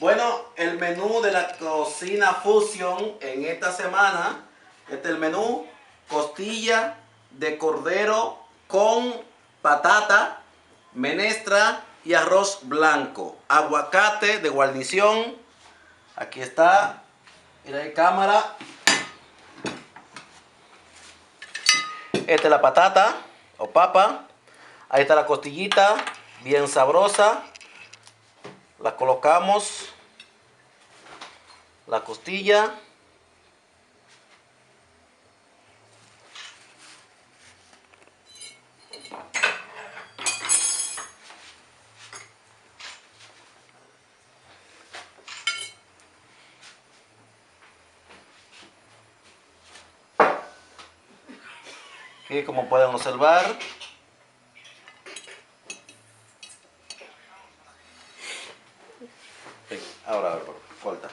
Bueno, el menú de la cocina fusión en esta semana, este es el menú: costilla de cordero con patata, menestra y arroz blanco, aguacate de guarnición. Aquí está, mira ahí cámara. Esta es la patata o papa. Ahí está la costillita, bien sabrosa. La colocamos, la costilla. Y como pueden observar, ahora corta.